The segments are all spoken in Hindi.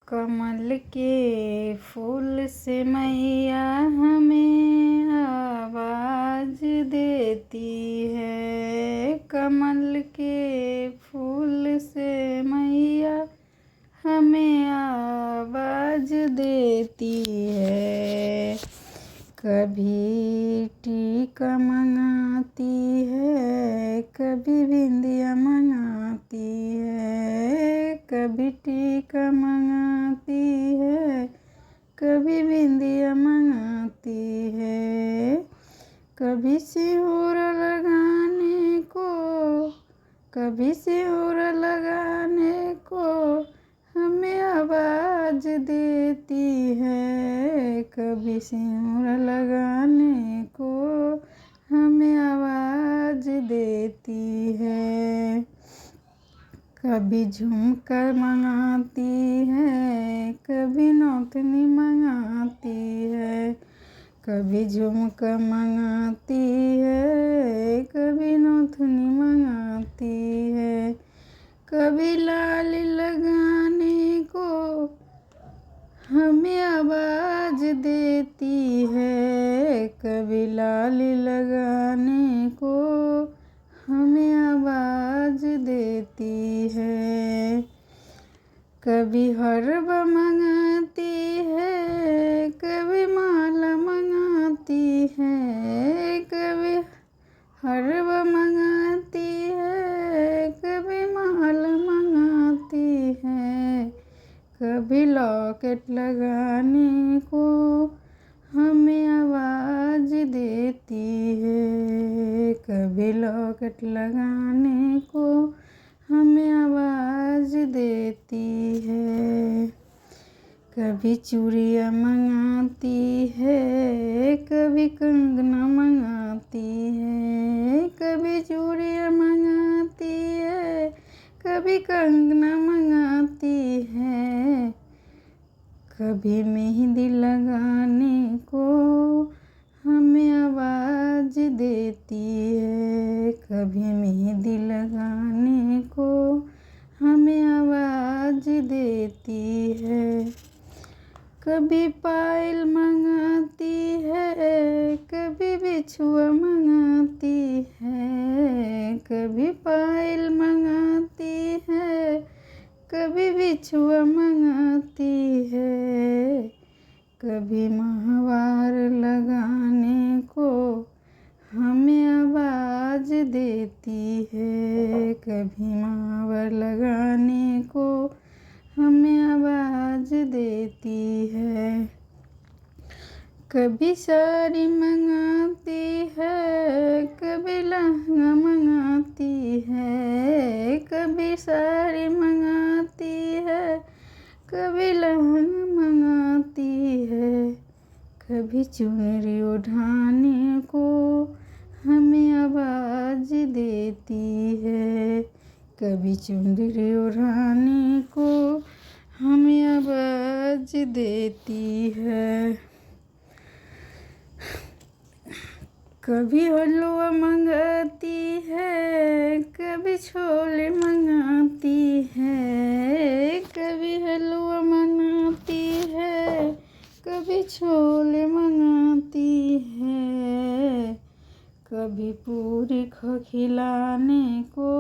कमल के फूल से मैया हमें आवाज देती है। कमल के फूल से मैया हमें आवाज देती है। कभी टीका मंगाती है, कभी बिंदिया मंगाती है। कभी टीका मंगाती है, कभी बिंदिया मंगाती है। कभी सिंदूर लगाने को, कभी सिंदूर लगाने को हमें आवाज देती है। कभी सिंदूर लगाने को हमें आवाज देती है। कभी झुमका मंगाती है, कभी नौतनी मंगाती है। कभी झुमका मंगाती है, कभी नौतनी मंगाती है। कभी लाल लगाने को हमें आवाज देती है। कभी लाल लगाने को हमें आवाज देती है। कभी हरवा मंगाती है, कभी माला मंगाती है। कभी हरवा मंगाती है, कभी माला मंगाती है। कभी लॉकेट लगाने को हमें आवाज देती है। कभी लॉकेट लगाने को हमें आवाज देती है। कभी चूड़ियाँ मंगाती है, कभी कंगना मंगाती है। कभी चूड़ियाँ मंगाती है, कभी कंगना मंगाती है। कभी मेहंदी लगाने को हमें आवाज देती है। कभी मेहंदी लगाने को हमें आवाज देती है। कभी पायल मंगाती है, कभी बिछुआ मंगाती है। कभी पायल मंगाती है, कभी बिछुआ मंगाती है। कभी महावार लगाने को हमें आवाज देती है। कभी महावार लगाने को हमें आवाज देती है। कभी साड़ी मंगाती है, कभी लहंगा मंगाती है। कभी साड़ी मंगाती है, कभी लहंगा मंगाती है। कभी चुनरी उठाने को हमें आवाज देती है। कभी चुनरी उठाने को हमें आवाज देती है। कभी हलवा मंगाती है, कभी छोले मंगाती है। कभी हलवा मंगाती है, कभी छोले मंगाती है। कभी पूरी खिलाने को,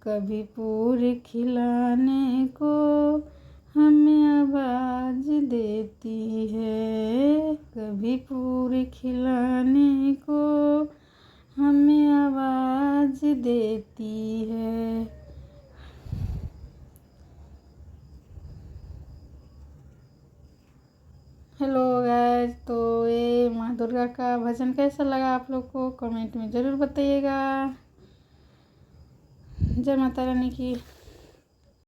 कभी पूरी खिलाने को हमें आवाज देती है। कभी पूरी खिलाने को हमें आवाज देती है। हेलो गाइस, तो ये माँ दुर्गा का भजन कैसा लगा आप लोग को कमेंट में ज़रूर बताइएगा। जय माता रानी की।